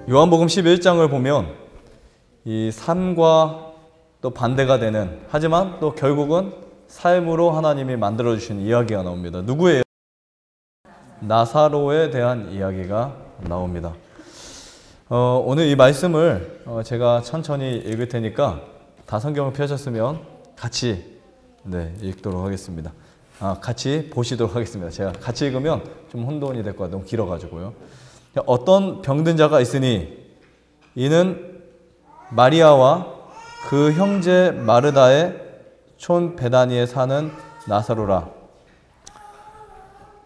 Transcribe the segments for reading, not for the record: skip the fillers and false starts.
요한복음 11장을 보면 이 삶과 또 반대가 되는, 하지만 또 결국은 삶으로 하나님이 만들어주신 이야기가 나옵니다. 누구예요? 나사로에 대한 이야기가 나옵니다. 오늘 이 말씀을 제가 천천히 읽을 테니까 다 성경을 펴셨으면 같이 읽도록 하겠습니다. 같이 보시도록 하겠습니다. 제가 같이 읽으면 좀 혼돈이 될 것 같아요. 너무 길어가지고요. 어떤 병든 자가 있으니 이는 마리아와 그 형제 마르다의 촌 베다니에 사는 나사로라.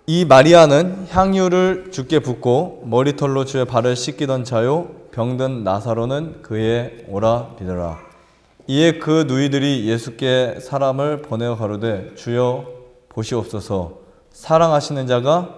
이 마리아는 향유를 주께 붓고 머리털로 주의 발을 씻기던 자요, 병든 나사로는 그의 오라비더라. 이에 그 누이들이 예수께 사람을 보내어 가로되 주여 보시옵소서, 사랑하시는 자가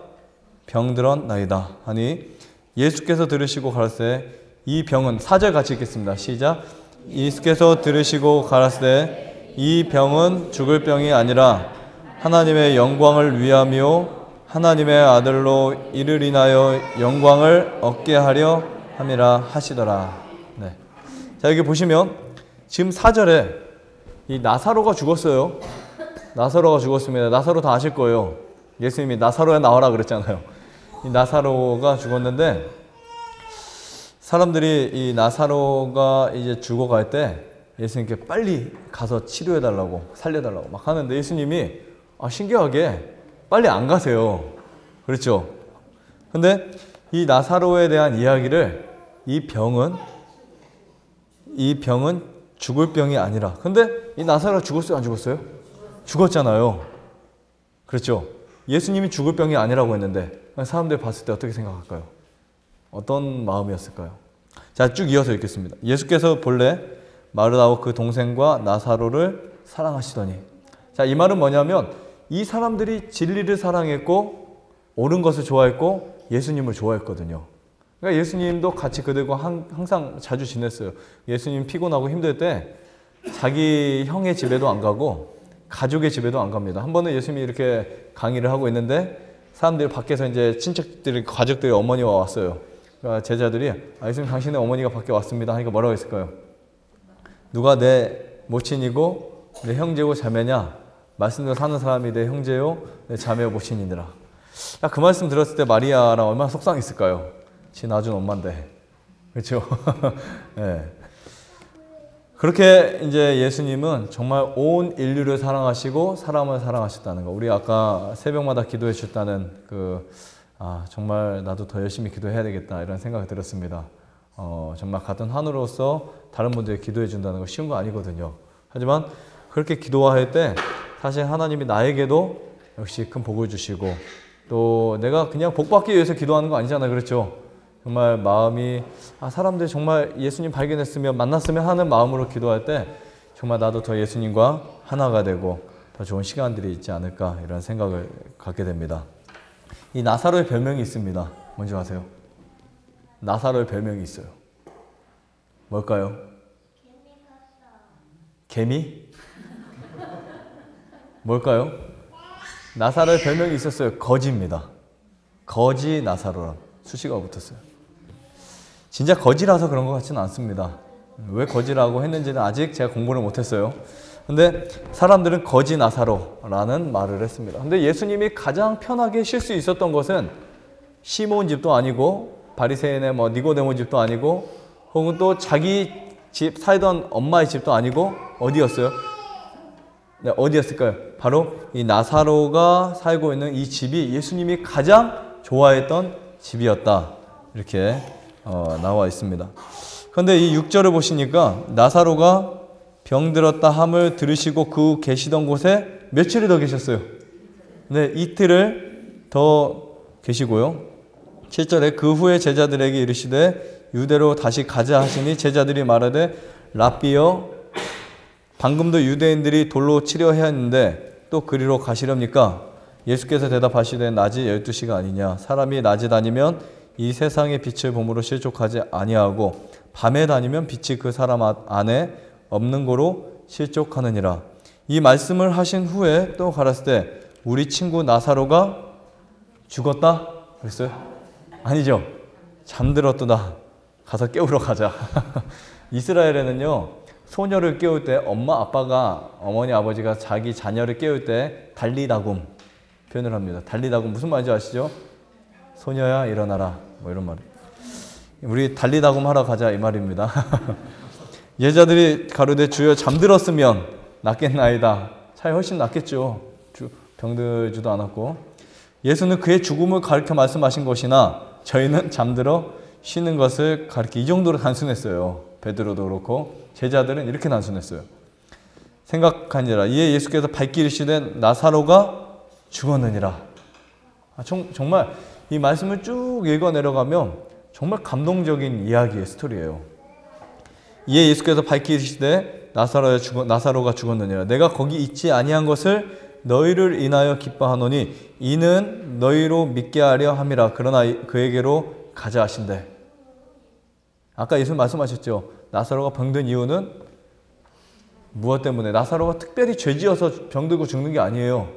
병들었나이다 하니 예수께서 들으시고 가라사대 이 병은, 4절 같이 읽겠습니다. 시작. 예수께서 들으시고 가라사대 이 병은 죽을 병이 아니라 하나님의 영광을 위하며 하나님의 아들로 이를 인하여 영광을 얻게 하려 함이라 하시더라. 자, 여기 보시면 지금 4절에 이 나사로가 죽었어요. 나사로가 죽었습니다. 나사로 다 아실 거예요. 예수님이 나사로야 나와라 그랬잖아요. 이 나사로가 죽었는데 사람들이 이 나사로가 이제 죽어갈 때 예수님께 빨리 가서 치료해달라고, 살려달라고 막 하는데 예수님이 신기하게 빨리 안 가세요. 그렇죠? 근데 이 나사로에 대한 이야기를 이 병은 죽을 병이 아니라, 근데 이 나사로가 죽었어요? 안 죽었어요? 죽었잖아요. 그렇죠? 예수님이 죽을 병이 아니라고 했는데 사람들이 봤을 때 어떻게 생각할까요? 어떤 마음이었을까요? 자, 쭉 이어서 읽겠습니다. 예수께서 본래 마르다와 그 동생과 나사로를 사랑하시더니. 자, 이 말은 뭐냐면 이 사람들이 진리를 사랑했고 옳은 것을 좋아했고 예수님을 좋아했거든요. 그러니까 예수님도 같이 그들과 항상 자주 지냈어요. 예수님 피곤하고 힘들 때 자기 형의 집에도 안 가고 가족의 집에도 안 갑니다. 한 번은 예수님이 이렇게 강의를 하고 있는데 사람들이 밖에서 이제 친척들이, 가족들이, 어머니와 왔어요. 그러니까 제자들이 예수님 당신의 어머니가 밖에 왔습니다 하니까 뭐라고 했을까요? 누가 내 모친이고 내 형제고 자매냐? 말씀대로 사는 사람이 내 형제요 내 자매요 모친이니라. 그 말씀 들었을 때 마리아랑 얼마나 속상했을까요? 지 낳아준 엄마인데. 그렇죠? 네. 그렇게 이제 예수님은 정말 온 인류를 사랑하시고 사람을 사랑하셨다는 거. 우리 아까 새벽마다 기도해 주셨다는 정말 나도 더 열심히 기도해야 되겠다 이런 생각이 들었습니다. 정말 같은 한우로서 다른 분들이 기도해 준다는 거 쉬운 거 아니거든요. 하지만 그렇게 기도할 때 사실 하나님이 나에게도 역시 큰 복을 주시고, 또 내가 그냥 복 받기 위해서 기도하는 거 아니잖아요. 그렇죠? 정말 마음이 사람들이 정말 예수님 발견했으면 만났으면 하는 마음으로 기도할 때 정말 나도 더 예수님과 하나가 되고 더 좋은 시간들이 있지 않을까 이런 생각을 갖게 됩니다. 이 나사로의 별명이 있습니다. 뭔지 아세요? 나사로의 별명이 있어요. 뭘까요? 개미? 뭘까요? 나사로의 별명이 있었어요. 거지입니다. 거지 나사로라 수식어가 붙었어요. 진짜 거지라서 그런 것 같지는 않습니다. 왜 거지라고 했는지는 아직 제가 공부를 못했어요. 근데 사람들은 거지 나사로라는 말을 했습니다. 근데 예수님이 가장 편하게 쉴 수 있었던 것은 시몬 집도 아니고 바리새인의 니고데모 집도 아니고 혹은 또 자기 집 살던 엄마의 집도 아니고 어디였어요? 네, 어디였을까요? 바로 이 나사로가 살고 있는 이 집이 예수님이 가장 좋아했던 집이었다. 이렇게 나와 있습니다. 그런데 이 6절을 보시니까 나사로가 병들었다 함을 들으시고 그 계시던 곳에 며칠을 더 계셨어요. 네, 이틀을 더 계시고요. 7절에 그 후에 제자들에게 이르시되 유대로 다시 가자 하시니 제자들이 말하되 랍비여 방금도 유대인들이 돌로 치려 하였는데 또 그리로 가시렵니까? 예수께서 대답하시되 낮이 12시가 아니냐. 사람이 낮에 다니면 이 세상의 빛을 봄으로 실족하지 아니하고 밤에 다니면 빛이 그 사람 안에 없는 거로 실족하느니라. 이 말씀을 하신 후에 또 가라사대 때 우리 친구 나사로가 죽었다? 그랬어요? 아니죠. 잠들었도다. 가서 깨우러 가자. 이스라엘에는요, 소녀를 깨울 때 엄마 아빠가, 어머니 아버지가 자기 자녀를 깨울 때 달리다굼 표현을 합니다. 달리다굼 무슨 말인지 아시죠? 소녀야 일어나라, 뭐 이런 말. 우리 달리다굼 하러 가자 이 말입니다. 예자들이 가로되 주여 잠들었으면 낫겠나이다. 차라리 훨씬 낫겠죠. 병들지도 않았고. 예수는 그의 죽음을 가르쳐 말씀하신 것이나 저희는 잠들어 쉬는 것을 가르쳐, 이 정도로 단순했어요. 베드로도 그렇고 제자들은 이렇게 단순했어요. 생각하니라 이에 예수께서 발길이시되 나사로가 죽었느니라. 정말 이 말씀을 쭉 읽어 내려가면 정말 감동적인 이야기의 스토리예요. 이에 예수께서 발길이시되 나사로가 죽었느니라. 내가 거기 있지 아니한 것을 너희를 인하여 기뻐하노니 이는 너희로 믿게 하려 함이라. 그러나 그에게로 가자 하신대. 아까 예수님 말씀하셨죠. 나사로가 병든 이유는 무엇 때문에? 나사로가 특별히 죄지어서 병들고 죽는 게 아니에요.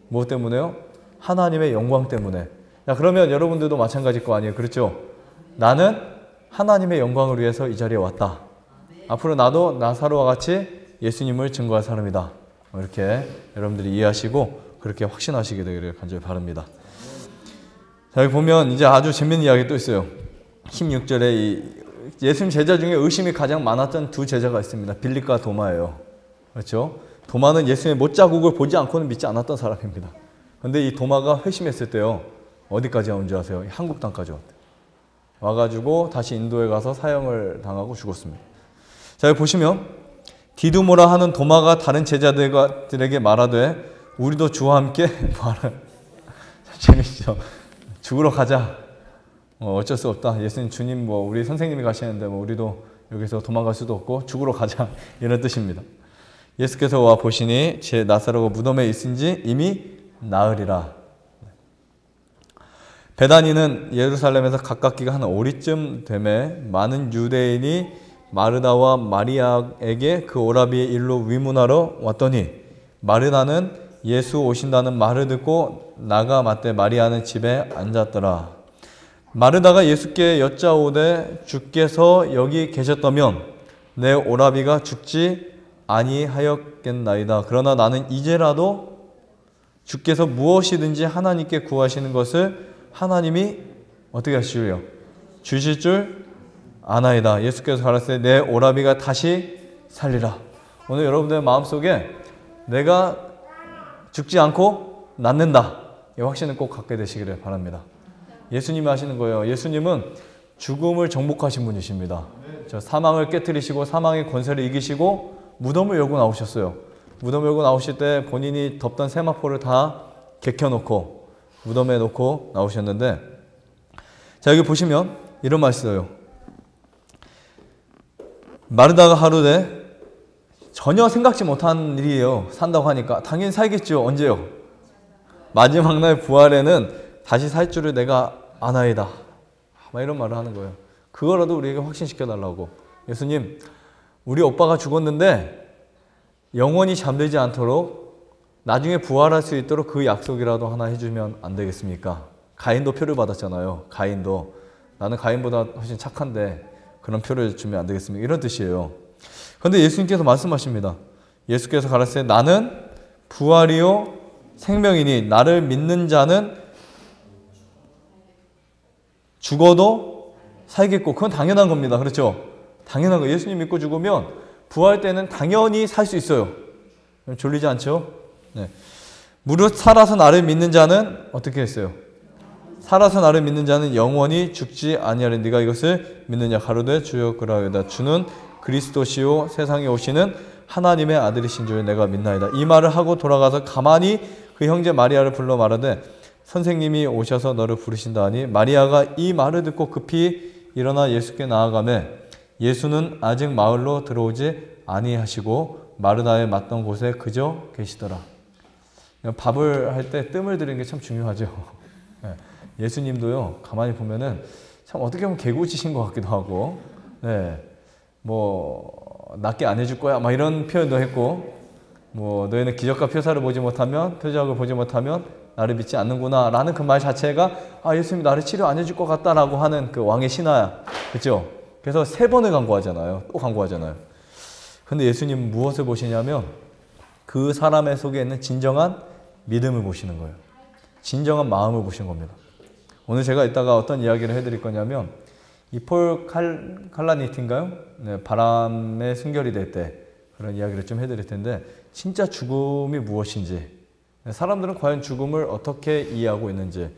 무엇 때문에요? 하나님의 영광 때문에. 자, 그러면 여러분들도 마찬가지일 거 아니에요. 그렇죠? 나는 하나님의 영광을 위해서 이 자리에 왔다. 앞으로 나도 나사로와 같이 예수님을 증거할 사람이다. 이렇게 여러분들이 이해하시고 그렇게 확신하시게 되기를 간절히 바랍니다. 자, 여기 보면 이제 아주 재밌는 이야기 또 있어요. 16절에 예수님 제자 중에 의심이 가장 많았던 두 제자가 있습니다. 빌립과 도마예요. 그렇죠? 도마는 예수님의 못자국을 보지 않고는 믿지 않았던 사람입니다. 그런데 이 도마가 회심했을 때요. 어디까지 온 줄 아세요? 한국 땅까지 왔대요. 와가지고 다시 인도에 가서 사형을 당하고 죽었습니다. 자, 여기 보시면 디두모라 하는 도마가 다른 제자들에게 말하되 우리도 주와 함께 재밌죠? 죽으러 가자. 어쩔 수 없다. 예수님 주님 우리 선생님이 가시는데 우리도 여기서 도망갈 수도 없고 죽으러 가자. 이런 뜻입니다. 예수께서 와 보시니 제 나사로가 무덤에 있은지 이미 나으리라. 베다니는 예루살렘에서 가깝기가 한 오리쯤 되매 많은 유대인이 마르다와 마리아에게 그 오라비의 일로 위문하러 왔더니 마르다는 예수 오신다는 말을 듣고 나가 맞대 마리아는 집에 앉았더라. 마르다가 예수께 여짜오되 주께서 여기 계셨다면 내 오라비가 죽지 아니하였겠나이다. 그러나 나는 이제라도 주께서 무엇이든지 하나님께 구하시는 것을 하나님이 어떻게 하시려요? 주실 줄 아나이다. 예수께서 가라사대 내 오라비가 다시 살리라. 오늘 여러분들의 마음속에 내가 죽지 않고 낫는다. 이 확신을 꼭 갖게 되시기를 바랍니다. 예수님이 하시는 거예요. 예수님은 죽음을 정복하신 분이십니다. 저 사망을 깨트리시고 사망의 권세를 이기시고 무덤을 열고 나오셨어요. 무덤을 열고 나오실 때 본인이 덮던 세마포를 다 개켜놓고 무덤에 놓고 나오셨는데, 자, 여기 보시면 이런 말이 있어요. 마르다가 하루되 전혀 생각지 못한 일이에요. 산다고 하니까 당연히 살겠죠. 언제요? 마지막 날 부활에는 다시 살 줄을 내가 아나이다. 막 이런 말을 하는 거예요. 그거라도 우리에게 확신시켜 달라고. 예수님, 우리 오빠가 죽었는데 영원히 잠들지 않도록 나중에 부활할 수 있도록 그 약속이라도 하나 해주면 안 되겠습니까? 가인도 표를 받았잖아요. 가인도. 나는 가인보다 훨씬 착한데 그런 표를 주면 안 되겠습니까? 이런 뜻이에요. 그런데 예수님께서 말씀하십니다. 예수께서 가라사대 나는 부활이요 생명이니 나를 믿는 자는 죽어도 살겠고, 그건 당연한 겁니다. 그렇죠? 당연한 거예요. 예수님 믿고 죽으면 부활 때는 당연히 살 수 있어요. 졸리지 않죠? 네. 무릇 살아서 나를 믿는 자는 어떻게 했어요? 살아서 나를 믿는 자는 영원히 죽지 아니하리. 네가 이것을 믿느냐? 가로되 주여 그러하오다. 주는 그리스도시요 세상에 오시는 하나님의 아들이신 줄 내가 믿나이다. 이 말을 하고 돌아가서 가만히 그 형제 마리아를 불러 말하되 선생님이 오셔서 너를 부르신다 하니 마리아가 이 말을 듣고 급히 일어나 예수께 나아가매 예수는 아직 마을로 들어오지 아니하시고 마르다에 맞던 곳에 그저 계시더라. 밥을 할 때 뜸을 들이는 게 참 중요하죠. 예수님도요, 가만히 보면은 참 어떻게 보면 개구지신 것 같기도 하고, 낫게 안 해줄 거야 막 이런 표현도 했고, 너희는 기적과 표사를 보지 못하면, 표적을 보지 못하면 나를 믿지 않는구나 라는 그 말 자체가 예수님이 나를 치료 안 해줄 것 같다라고 하는 그 왕의 신하야. 그렇죠? 그래서 3번을 간구하잖아요. 또 간구하잖아요. 근데 예수님은 무엇을 보시냐면 그 사람의 속에 있는 진정한 믿음을 보시는 거예요. 진정한 마음을 보시는 겁니다. 오늘 제가 이따가 어떤 이야기를 해드릴 거냐면 이 폴 칼라니티인가요? 네, 바람의 순결이 될 때 그런 이야기를 좀 해드릴 텐데 진짜 죽음이 무엇인지, 사람들은 과연 죽음을 어떻게 이해하고 있는지,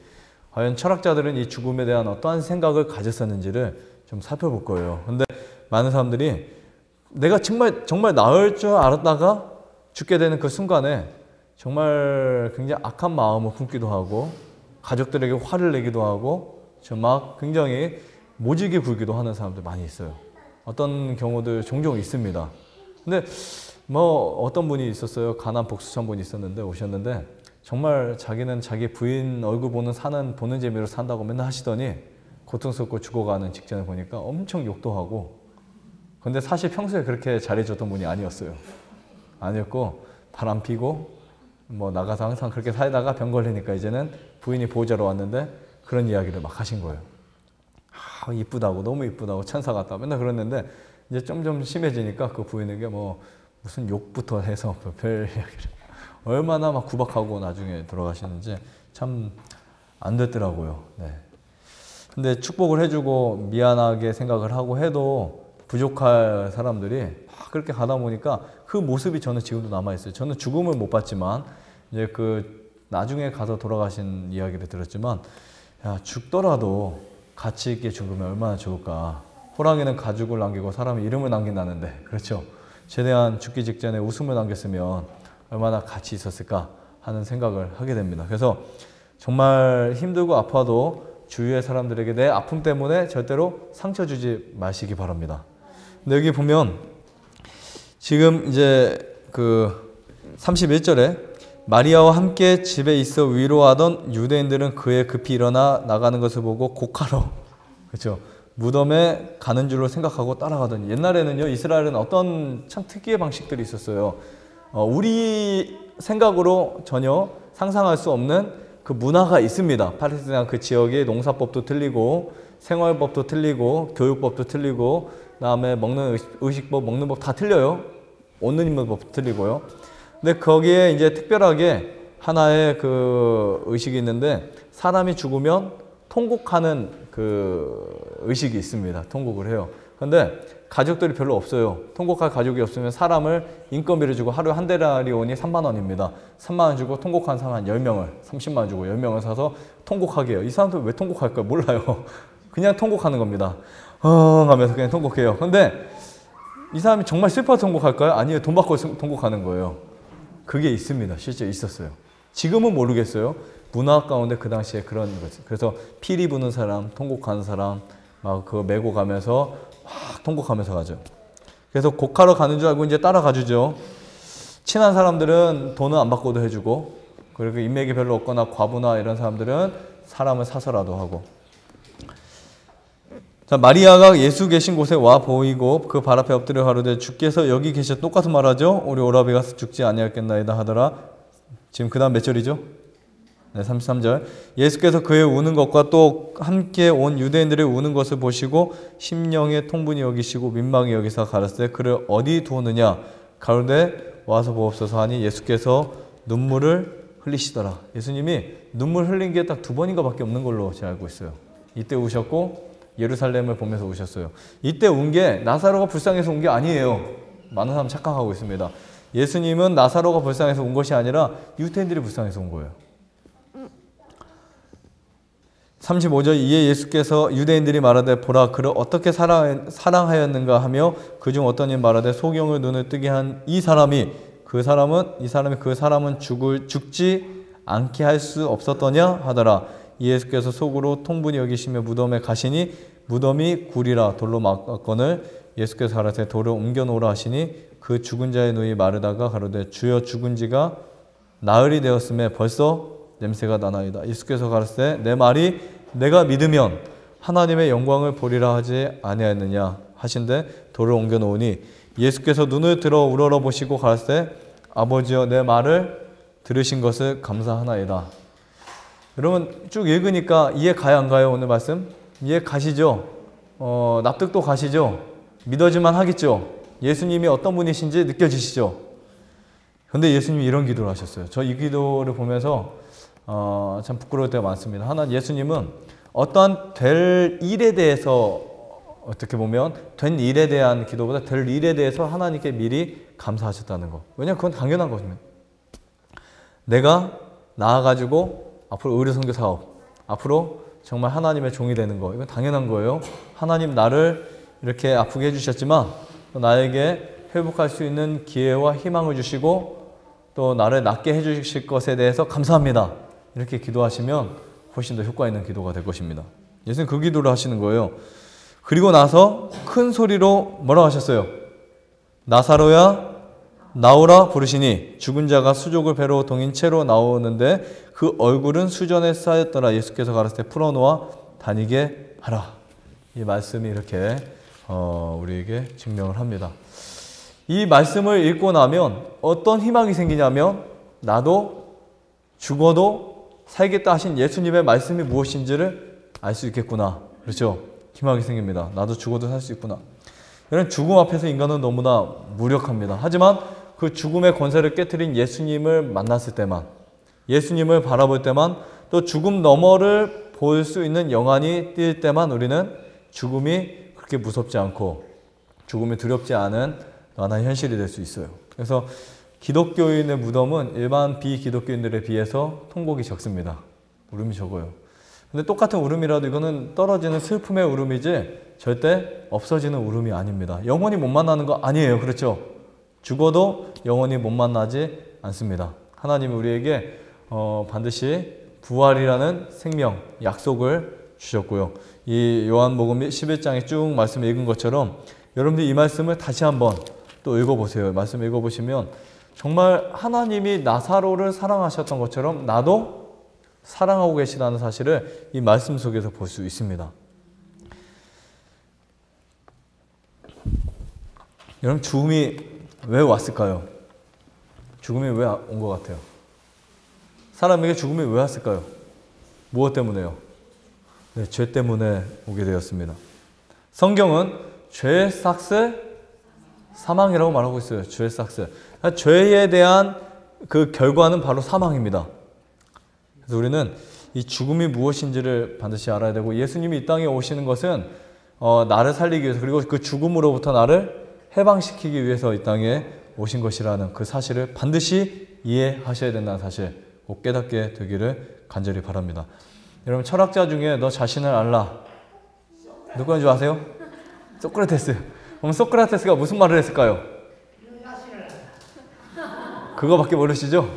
과연 철학자들은 이 죽음에 대한 어떠한 생각을 가졌었는지를 좀 살펴볼 거예요. 근데 많은 사람들이 내가 정말 나을 줄 알았다가 죽게 되는 그 순간에 정말 굉장히 악한 마음을 품기도 하고 가족들에게 화를 내기도 하고 막 굉장히 모질게 굴기도 하는 사람들 많이 있어요. 어떤 경우들 종종 있습니다. 근데 뭐 어떤 분이 있었어요. 가난 복수천 분이 있었는데 오셨는데 정말 자기는 자기 부인 얼굴 보는 재미로 산다고 맨날 하시더니 고통스럽고 죽어가는 직전에 보니까 엄청 욕도 하고, 근데 사실 평소에 그렇게 잘해줬던 분이 아니었어요. 아니었고 바람 피고 뭐 나가서 항상 그렇게 살다가 병 걸리니까 이제는 부인이 보호자로 왔는데 그런 이야기를 막 하신 거예요. 아, 이쁘다고, 너무 이쁘다고, 천사 같다 맨날 그랬는데 이제 점점 심해지니까 그 부인에게 뭐 무슨 욕부터 해서 별 이야기를 얼마나 막 구박하고 나중에 돌아가시는지 참 안 됐더라고요. 네. 근데 축복을 해주고 미안하게 생각을 하고 해도 부족할 사람들이 그렇게 가다 보니까 그 모습이 저는 지금도 남아있어요. 저는 죽음을 못 봤지만 이제 그 나중에 가서 돌아가신 이야기를 들었지만, 야, 죽더라도 가치 있게 죽으면 얼마나 좋을까. 호랑이는 가죽을 남기고 사람은 이름을 남긴다는데, 그렇죠? 최대한 죽기 직전에 웃음을 남겼으면 얼마나 가치 있었을까 하는 생각을 하게 됩니다. 그래서 정말 힘들고 아파도 주위의 사람들에게 내 아픔 때문에 절대로 상처 주지 마시기 바랍니다. 근데 여기 보면 지금 이제 그 31절에 마리아와 함께 집에 있어 위로하던 유대인들은 그의 급히 일어나 나가는 것을 보고 고카로, 그렇죠, 무덤에 가는 줄로 생각하고 따라가더니, 옛날에는요 이스라엘은 어떤 참 특이의 방식들이 있었어요. 우리 생각으로 전혀 상상할 수 없는 그 문화가 있습니다. 팔레스타인 그 지역의 농사법도 틀리고 생활법도 틀리고 교육법도 틀리고 그다음에 먹는 의식법, 먹는 법 다 틀려요. 옷 입는 법도 틀리고요. 근데 거기에 이제 특별하게 하나의 그 의식이 있는데, 사람이 죽으면 통곡하는 그 의식이 있습니다. 통곡을 해요. 근데 가족들이 별로 없어요. 통곡할 가족이 없으면 사람을 인건비를 주고 하루에 한 데나리온이 3만 원입니다. 3만 원 주고 통곡한 사람 한 10명을, 30만 원 주고 10명을 사서 통곡하게 해요. 이 사람들 왜 통곡할까요? 몰라요. 그냥 통곡하는 겁니다. 하면서 그냥 통곡해요. 근데 이 사람이 정말 슬퍼서 통곡할까요? 아니요. 돈 받고 통곡하는 거예요. 그게 있습니다. 실제 있었어요. 지금은 모르겠어요. 문화 가운데 그 당시에 그런 거지. 그래서 피리 부는 사람, 통곡하는 사람, 막 그거 메고 가면서 막 통곡하면서 가죠. 그래서 곡하러 가는 줄 알고 이제 따라가 주죠. 친한 사람들은 돈은 안 받고도 해주고, 그리고 인맥이 별로 없거나 과부나 이런 사람들은 사람을 사서라도 하고. 자, 마리아가 예수 계신 곳에 와 보이고 그 발 앞에 엎드려 가로되 주께서 여기 계셔. 똑같은 말하죠. 우리 오라비가 죽지 아니하겠나이다 하더라. 지금 그 다음 몇 절이죠? 네, 33절. 예수께서 그의 우는 것과 또 함께 온 유대인들의 우는 것을 보시고 심령의 통분이 여기시고 민망히 여기사 가라사대 그를 어디 두었느냐 가로되 와서 보옵소서 하니 예수께서 눈물을 흘리시더라. 예수님이 눈물 흘린 게 딱 2번인가 밖에 없는 걸로 제가 알고 있어요. 이때 우셨고 예루살렘을 보면서 우셨어요. 이때 운 게 나사로가 불쌍해서 운 게 아니에요. 많은 사람 착각하고 있습니다. 예수님은 나사로가 불쌍해서 운 것이 아니라 유대인들이 불쌍해서 온 거예요. 35절. 이에 예수께서 유대인들이 말하되 보라 그를 어떻게 사랑하였는가 하며 그중 어떤 이 말하되 소경을 눈을 뜨게 한 이 사람이 그 사람은 죽지 않게 할 수 없었더냐 하더라. 예수께서 속으로 통분히 여기시며 무덤에 가시니 무덤이 굴이라 돌로 막았거늘 예수께서 가라사대 돌을 옮겨 놓으라 하시니 그 죽은 자의 눈이 마르다가 가로되 주여 죽은 지가 나흘이 되었음에 벌써 냄새가 나나이다. 예수께서 가라사대 내 말이 내가 믿으면 하나님의 영광을 보리라 하지 아니하였느냐 하신데 돌을 옮겨 놓으니 예수께서 눈을 들어 우러러 보시고 가라사대 아버지여 내 말을 들으신 것을 감사하나이다. 여러분 쭉 읽으니까 이해 가요 안 가요? 오늘 말씀 이해 가시죠? 납득도 가시죠? 믿어질만 하겠죠? 예수님이 어떤 분이신지 느껴지시죠? 근데 예수님이 이런 기도를 하셨어요. 저 이 기도를 보면서 참 부끄러울 때가 많습니다. 하나, 예수님은 어떠한 될 일에 대해서, 어떻게 보면 된 일에 대한 기도보다 될 일에 대해서 하나님께 미리 감사하셨다는 거. 왜냐하면 그건 당연한 것입니다. 내가 나아가지고 앞으로 의료선교 사업, 앞으로 정말 하나님의 종이 되는 거, 이건 당연한 거예요. 하나님 나를 이렇게 아프게 해주셨지만 또 나에게 회복할 수 있는 기회와 희망을 주시고 또 나를 낫게 해주실 것에 대해서 감사합니다. 이렇게 기도하시면 훨씬 더 효과 있는 기도가 될 것입니다. 예수님 그 기도를 하시는 거예요. 그리고 나서 큰 소리로 뭐라고 하셨어요? 나사로야 나오라 부르시니 죽은 자가 수족을 배로 동인 채로 나오는데 그 얼굴은 수전에 쌓였더라. 예수께서 가라사대 풀어놓아 다니게 하라. 이 말씀이 이렇게 우리에게 증명을 합니다. 이 말씀을 읽고 나면 어떤 희망이 생기냐면 나도 죽어도 살겠다 하신 예수님의 말씀이 무엇인지를 알 수 있겠구나. 그렇죠? 희망이 생깁니다. 나도 죽어도 살 수 있구나. 이런 죽음 앞에서 인간은 너무나 무력합니다. 하지만 그 죽음의 권세를 깨트린 예수님을 만났을 때만, 예수님을 바라볼 때만, 또 죽음 너머를 볼 수 있는 영안이 띌 때만 우리는 죽음이 그렇게 무섭지 않고 죽음이 두렵지 않은 완한 현실이 될 수 있어요. 그래서 기독교인의 무덤은 일반 비기독교인들에 비해서 통곡이 적습니다. 울음이 적어요. 근데 똑같은 울음이라도 이거는 떨어지는 슬픔의 울음이지 절대 없어지는 울음이 아닙니다. 영원히 못 만나는 거 아니에요. 그렇죠? 죽어도 영원히 못 만나지 않습니다. 하나님이 우리에게 반드시 부활이라는 생명, 약속을 주셨고요. 이 요한복음 11장에 쭉 말씀 읽은 것처럼 여러분들 이 말씀을 다시 한번 또 읽어보세요. 말씀 읽어보시면 정말 하나님이 나사로를 사랑하셨던 것처럼 나도 사랑하고 계시다는 사실을 이 말씀 속에서 볼 수 있습니다. 여러분 죽음이 왜 왔을까요? 죽음이 왜 온 것 같아요? 사람에게 죽음이 왜 왔을까요? 무엇 때문에요? 네, 죄 때문에 오게 되었습니다. 성경은 죄의 삭슬 사망이라고 말하고 있어요. 죄의 삭슬. 죄에 대한 그 결과는 바로 사망입니다. 그래서 우리는 이 죽음이 무엇인지를 반드시 알아야 되고 예수님이 이 땅에 오시는 것은 나를 살리기 위해서 그리고 그 죽음으로부터 나를 해방시키기 위해서 이 땅에 오신 것이라는 그 사실을 반드시 이해하셔야 된다는 사실 꼭 깨닫게 되기를 간절히 바랍니다. 여러분 철학자 중에 너 자신을 알라 누구인 줄 아세요? 소크라테스. 그럼 소크라테스가 무슨 말을 했을까요? 그거밖에 모르시죠?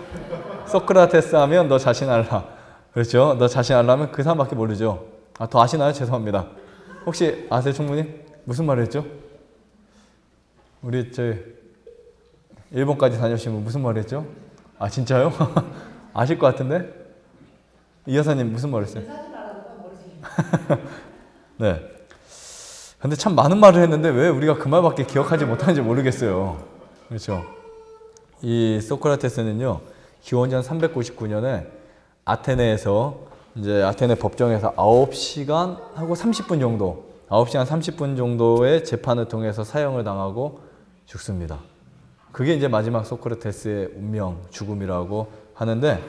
소크라테스 하면 너 자신 알라. 그렇죠? 너 자신 알라 하면 그 사람밖에 모르죠. 더 아시나요? 죄송합니다. 혹시 아세요 충분히? 무슨 말을 했죠? 우리 일본까지 다녀오신 분 무슨 말을 했죠? 아 진짜요? 아실 것 같은데? 이 여사님 무슨 말을 했어요? 네. 근데 참 많은 말을 했는데 왜 우리가 그 말밖에 기억하지 못하는지 모르겠어요. 그렇죠? 이 소크라테스는요, 기원전 399년에 아테네에서 이제 아테네 법정에서 9시간 하고 30분 정도, 9시간 30분 정도의 재판을 통해서 사형을 당하고 죽습니다. 그게 이제 마지막 소크라테스의 운명, 죽음이라고 하는데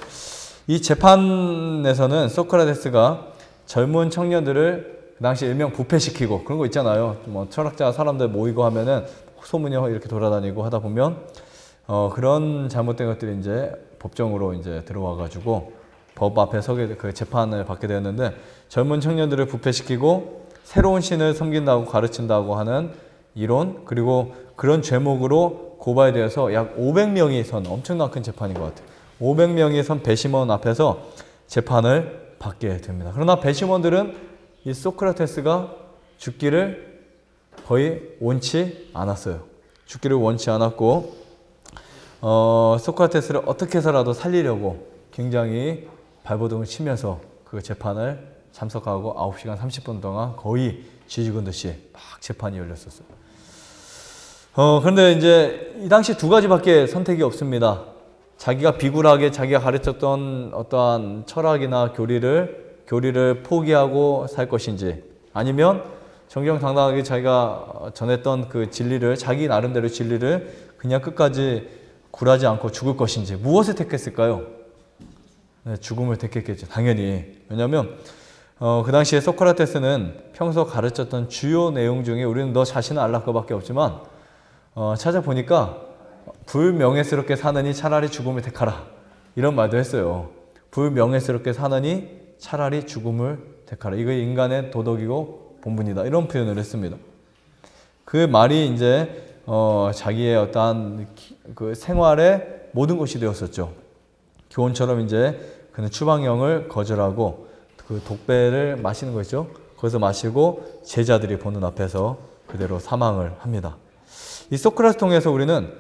이 재판에서는 소크라테스가 젊은 청년들을 그 당시 일명 부패시키고 그런 거 있잖아요. 뭐 철학자 사람들 모이고 하면은 소문이 이렇게 돌아다니고 하다 보면 그런 잘못된 것들이 이제 법정으로 이제 들어와 가지고 법 앞에 서게 그 재판을 받게 되었는데 젊은 청년들을 부패시키고 새로운 신을 섬긴다고 가르친다고 하는 이론 그리고 그런 죄목으로 고발되어서 약 500명이 선 엄청난 큰 재판인 것 같아요. 500명이 선 배심원 앞에서 재판을 받게 됩니다. 그러나 배심원들은 이 소크라테스가 죽기를 거의 원치 않았어요. 죽기를 원치 않았고 소크라테스를 어떻게 해서라도 살리려고 굉장히 발버둥을 치면서 그 재판을 참석하고 9시간 30분 동안 거의 쥐죽은 듯이 막 재판이 열렸었어요. 그런데 이제 이 당시 두 가지밖에 선택이 없습니다. 자기가 비굴하게 자기가 가르쳤던 어떠한 철학이나 교리를 포기하고 살 것인지 아니면 정정당당하게 자기가 전했던 그 진리를, 자기 나름대로 진리를 그냥 끝까지 굴하지 않고 죽을 것인지 무엇을 택했을까요? 네, 죽음을 택했겠죠. 당연히. 왜냐하면 그 당시에 소크라테스는 평소 가르쳤던 주요 내용 중에 우리는 너 자신을 알라 그거밖에 없지만 찾아보니까 불명예스럽게 사느니 차라리 죽음을 택하라. 이런 말도 했어요. 불명예스럽게 사느니 차라리 죽음을 택하라. 이거 인간의 도덕이고 본분이다. 이런 표현을 했습니다. 그 말이 이제 자기의 어떠한 그 생활의 모든 것이 되었었죠. 교훈처럼 이제 그는 추방형을 거절하고 그 독배를 마시는 거죠. 거기서 마시고 제자들이 보는 앞에서 그대로 사망을 합니다. 이 소크라테스 통해서 우리는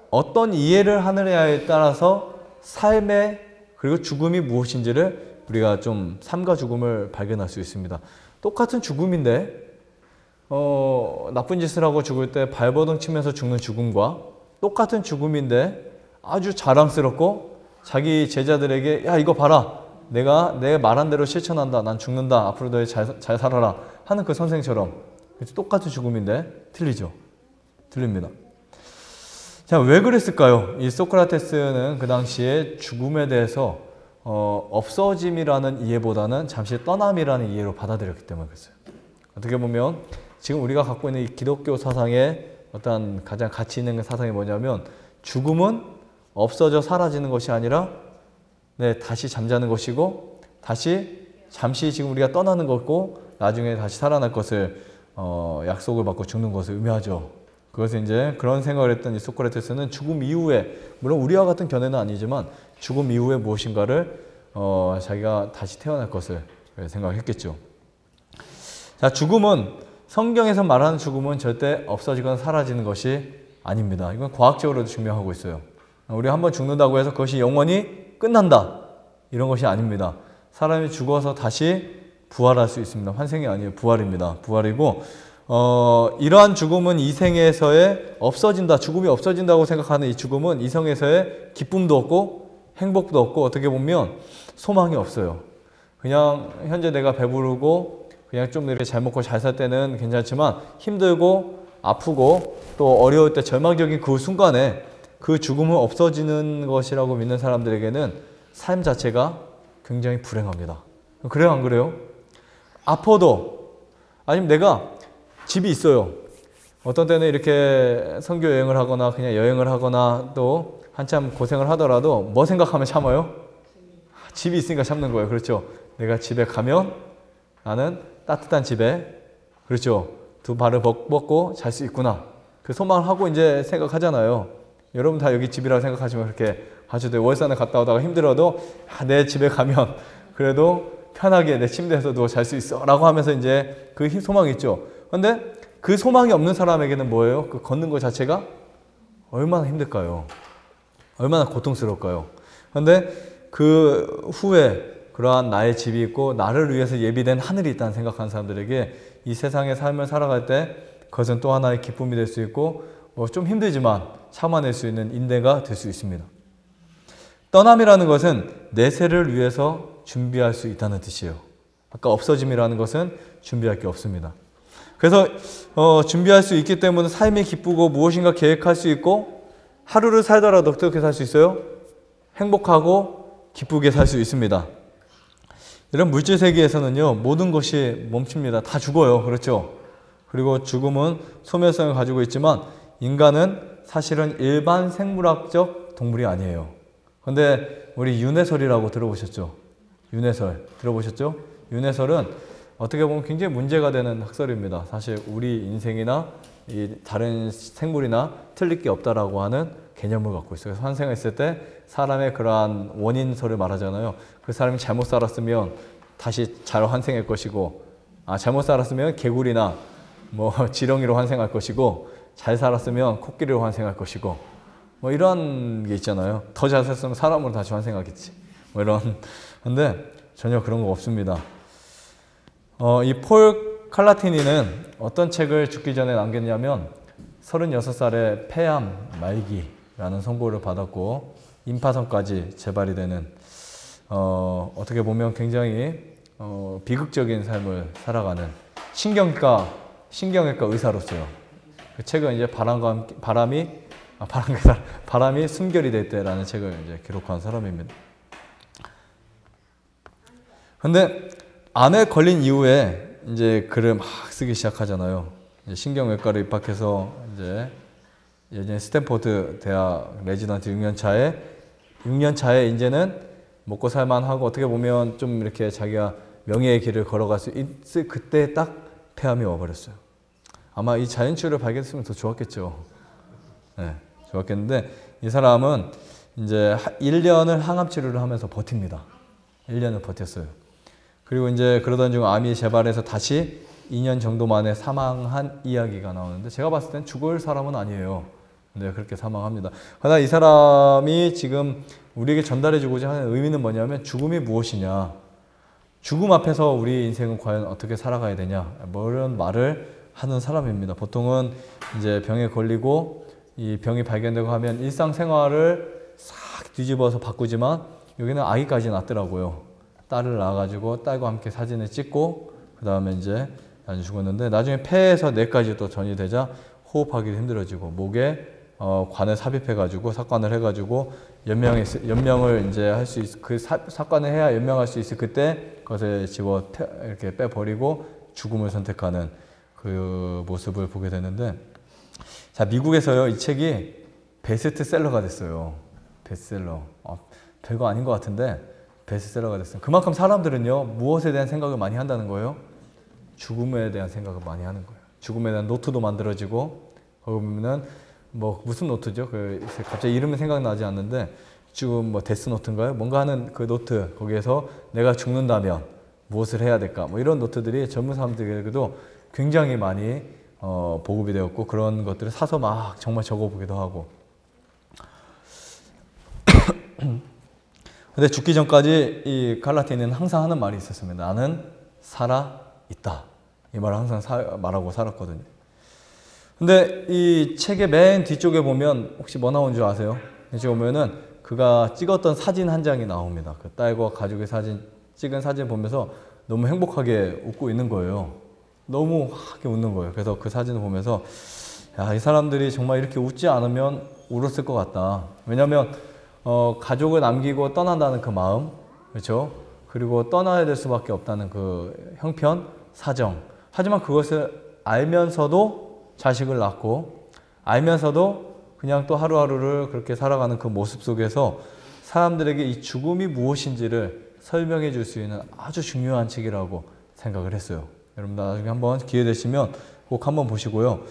어떤 이해를 하느냐에 따라서 삶의 그리고 죽음이 무엇인지를 우리가 좀 삶과 죽음을 발견할 수 있습니다. 똑같은 죽음인데 나쁜 짓을 하고 죽을 때 발버둥 치면서 죽는 죽음과 똑같은 죽음인데 아주 자랑스럽고 자기 제자들에게 야 이거 봐라 내가 내 말한 대로 실천한다 난 죽는다 앞으로 너 잘 살아라 하는 그 선생처럼 똑같은 죽음인데 틀리죠. 틀립니다. 자, 왜 그랬을까요? 이 소크라테스는 그 당시에 죽음에 대해서 없어짐이라는 이해보다는 잠시 떠남이라는 이해로 받아들였기 때문에 그랬어요. 어떻게 보면 지금 우리가 갖고 있는 이 기독교 사상의 어떤 가장 가치 있는 사상이 뭐냐면 죽음은 없어져 사라지는 것이 아니라 다시 잠자는 것이고 다시 잠시 지금 우리가 떠나는 것고 나중에 다시 살아날 것을 약속을 받고 죽는 것을 의미하죠. 그것을 이제 그런 생각을 했던 이 소크라테스는 죽음 이후에 물론 우리와 같은 견해는 아니지만 죽음 이후에 무엇인가를 자기가 다시 태어날 것을 생각했겠죠. 자, 죽음은 성경에서 말하는 죽음은 절대 없어지거나 사라지는 것이 아닙니다. 이건 과학적으로도 증명하고 있어요. 우리가 한번 죽는다고 해서 그것이 영원히 끝난다 이런 것이 아닙니다. 사람이 죽어서 다시 부활할 수 있습니다. 환생이 아니에요. 부활입니다. 부활이고 이러한 죽음은 이 생에서의 없어진다. 죽음이 없어진다고 생각하는 이 죽음은 이 생에서의 기쁨도 없고 행복도 없고 어떻게 보면 소망이 없어요. 그냥 현재 내가 배부르고 그냥 좀 이렇게 잘 먹고 잘 살 때는 괜찮지만 힘들고 아프고 또 어려울 때 절망적인 그 순간에 그 죽음은 없어지는 것이라고 믿는 사람들에게는 삶 자체가 굉장히 불행합니다. 그래요, 안 그래요? 아파도 아니면 내가 집이 있어요. 어떤 때는 이렇게 선교 여행을 하거나 그냥 여행을 하거나 또 한참 고생을 하더라도 뭐 생각하면 참아요? 집이 있으니까 참는 거예요. 그렇죠? 내가 집에 가면 나는 따뜻한 집에 그렇죠? 두 발을 뻗고 잘 수 있구나. 그 소망을 하고 이제 생각하잖아요. 여러분 다 여기 집이라고 생각하시면 그렇게 하셔도 월산에 갔다 오다가 힘들어도 내 집에 가면 그래도 편하게 내 침대에서 누워 잘 수 있어 라고 하면서 이제 그 소망이 있죠. 근데 그 소망이 없는 사람에게는 뭐예요? 그 걷는 것 자체가 얼마나 힘들까요? 얼마나 고통스러울까요? 근데 그 후에 그러한 나의 집이 있고 나를 위해서 예비된 하늘이 있다는 생각하는 사람들에게 이 세상의 삶을 살아갈 때 그것은 또 하나의 기쁨이 될 수 있고 뭐 좀 힘들지만 참아낼 수 있는 인내가 될 수 있습니다. 떠남이라는 것은 내세를 위해서 준비할 수 있다는 뜻이에요. 아까 없어짐이라는 것은 준비할 게 없습니다. 그래서 준비할 수 있기 때문에 삶이 기쁘고 무엇인가 계획할 수 있고 하루를 살더라도 어떻게 살 수 있어요? 행복하고 기쁘게 살 수 있습니다. 이런 물질 세계에서는요 모든 것이 멈춥니다. 다 죽어요. 그렇죠? 그리고 죽음은 소멸성을 가지고 있지만 인간은 사실은 일반 생물학적 동물이 아니에요. 근데 우리 윤회설이라고 들어보셨죠? 윤회설 들어보셨죠? 윤회설은 어떻게 보면 굉장히 문제가 되는 학설입니다. 사실 우리 인생이나 이 다른 생물이나 틀릴 게 없다라고 하는 개념을 갖고 있어요. 그래서 환생했을 때 사람의 그러한 원인설을 말하잖아요. 그 사람이 잘못 살았으면 다시 잘 환생할 것이고, 잘못 살았으면 개구리나 뭐 지렁이로 환생할 것이고, 잘 살았으면 코끼리로 환생할 것이고, 뭐 이런 게 있잖아요. 더 잘 살았으면 사람으로 다시 환생하겠지. 뭐 이런. 근데 전혀 그런 거 없습니다. 이 폴 칼라티니는 어떤 책을 죽기 전에 남겼냐면 36살에 폐암 말기라는 선고를 받았고 임파선까지 재발이 되는 어떻게 보면 굉장히 비극적인 삶을 살아가는 신경과 신경외과 의사로서요. 그 책은 이제 바람이 숨결이 될 때라는 책을 이제 기록한 사람입니다. 근데 암에 걸린 이후에 이제 글을 막 쓰기 시작하잖아요. 이제 신경외과를 입학해서 이제 예전에 스탠포드 대학 레지던트 6년 차에 이제는 먹고 살만하고 어떻게 보면 좀 이렇게 자기가 명예의 길을 걸어갈 수 있을 그때 딱 폐암이 와버렸어요. 아마 이 자연치유를 발견했으면 더 좋았겠죠. 네, 좋았겠는데 이 사람은 이제 1년을 항암 치료를 하면서 버팁니다. 1년을 버텼어요. 그리고 이제 그러던 중 암이 재발해서 다시 2년 정도 만에 사망한 이야기가 나오는데 제가 봤을 땐 죽을 사람은 아니에요. 근데 그렇게 사망합니다. 그러나 이 사람이 지금 우리에게 전달해주고자 하는 의미는 뭐냐면 죽음이 무엇이냐, 죽음 앞에서 우리 인생은 과연 어떻게 살아가야 되냐, 뭐 이런 말을 하는 사람입니다. 보통은 이제 병에 걸리고 이 병이 발견되고 하면 일상생활을 싹 뒤집어서 바꾸지만 여기는 아기까지 낳더라고요. 딸을 낳아가지고 딸과 함께 사진을 찍고 그 다음에 이제 죽었는데 나중에 폐에서 뇌까지 또 전이 되자 호흡하기도 힘들어지고 목에 관을 삽입해가지고 삭관을 해가지고 연명을 이제 할 수 있을 그 삭관을 해야 연명할 수 있을 그때 그것을 이렇게 빼버리고 죽음을 선택하는 그 모습을 보게 되는데 자 미국에서요 이 책이 베스트셀러가 됐어요. 베스트셀러 별거 아닌 것 같은데 베스트셀러가 됐어요. 그만큼 사람들은요 무엇에 대한 생각을 많이 한다는 거예요? 죽음에 대한 생각을 많이 하는 거예요. 죽음에 대한 노트도 만들어지고 거기 보면은 뭐 무슨 노트죠? 갑자기 이름은 생각나지 않는데 지금 뭐 데스노트인가요? 뭔가 하는 그 노트 거기에서 내가 죽는다면 무엇을 해야 될까? 뭐 이런 노트들이 젊은 사람들에게도 굉장히 많이 보급이 되었고 그런 것들을 사서 막 정말 적어보기도 하고 근데 죽기 전까지 이 칼라테니는 항상 하는 말이 있었습니다. 나는 살아있다. 이 말을 항상 말하고 살았거든요. 근데 이 책의 맨 뒤쪽에 보면 혹시 뭐 나온 줄 아세요? 뒤쪽에 보면은 그가 찍었던 사진 한 장이 나옵니다. 그 딸과 가족의 찍은 사진 보면서 너무 행복하게 웃고 있는 거예요. 너무 하게 웃는 거예요. 그래서 그 사진을 보면서 야, 이 사람들이 정말 이렇게 웃지 않으면 울었을 것 같다. 왜냐하면 가족을 남기고 떠난다는 그 마음, 그렇죠? 그리고 떠나야 될 수밖에 없다는 그 형편, 사정. 하지만 그것을 알면서도 자식을 낳고 알면서도 그냥 또 하루하루를 그렇게 살아가는 그 모습 속에서 사람들에게 이 죽음이 무엇인지를 설명해 줄 수 있는 아주 중요한 책이라고 생각을 했어요. 여러분들 나중에 한번 기회 되시면 꼭 한번 보시고요.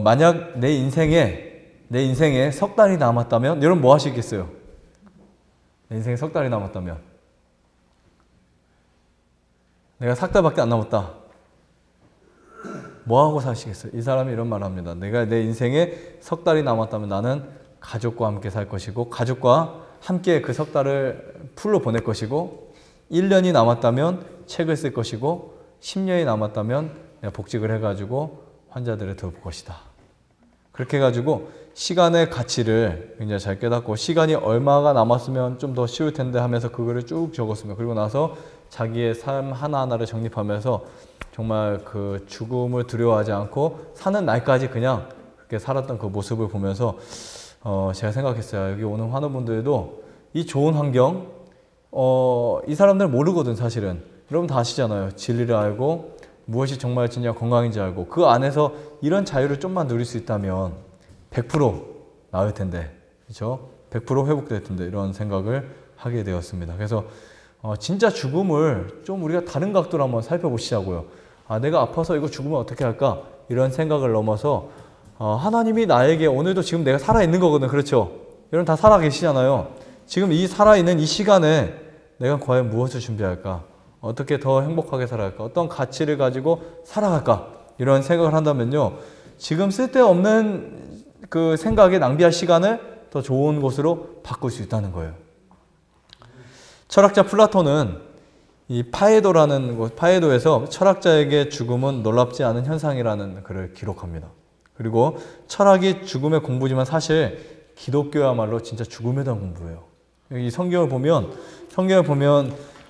만약 내 인생에 석 달이 남았다면 여러분 뭐 하시겠어요? 내 인생에 석 달이 남았다면 내가 석 달밖에 안 남았다. 뭐 하고 사시겠어요? 이 사람이 이런 말을 합니다. 내가 내 인생에 석 달이 남았다면 나는 가족과 함께 살 것이고 가족과 함께 그 석 달을 풀로 보낼 것이고 1년이 남았다면 책을 쓸 것이고 10년이 남았다면 내가 복직을 해가지고 환자들을 돌볼 것이다. 그렇게 해가지고 시간의 가치를 굉장히 잘 깨닫고 시간이 얼마가 남았으면 좀 더 쉬울 텐데 하면서 그거를 쭉 적었습니다. 그리고 나서 자기의 삶 하나하나를 정립하면서 정말 그 죽음을 두려워하지 않고 사는 날까지 그냥 그렇게 살았던 그 모습을 보면서 제가 생각했어요. 여기 오는 환우분들도 이 좋은 환경 이 사람들은 모르거든 사실은. 여러분 다 아시잖아요. 진리를 알고 무엇이 정말 진짜 건강인지 알고 그 안에서 이런 자유를 좀만 누릴 수 있다면 100% 나을 텐데 그렇죠? 100% 회복될 텐데 이런 생각을 하게 되었습니다. 그래서 진짜 죽음을 좀 우리가 다른 각도로 한번 살펴보시자고요. 내가 아파서 이거 죽으면 어떻게 할까? 이런 생각을 넘어서 하나님이 나에게 오늘도 지금 내가 살아있는 거거든. 그렇죠? 여러분 다 살아계시잖아요. 지금 이 살아있는 이 시간에 내가 과연 무엇을 준비할까? 어떻게 더 행복하게 살아갈까? 어떤 가치를 가지고 살아갈까? 이런 생각을 한다면요. 지금 쓸데없는 그 생각에 낭비할 시간을 더 좋은 곳으로 바꿀 수 있다는 거예요. 철학자 플라톤은 이 파에도에서 철학자에게 죽음은 놀랍지 않은 현상이라는 글을 기록합니다. 그리고 철학이 죽음의 공부지만 사실 기독교야말로 진짜 죽음에 대한 공부예요. 이 성경을 보면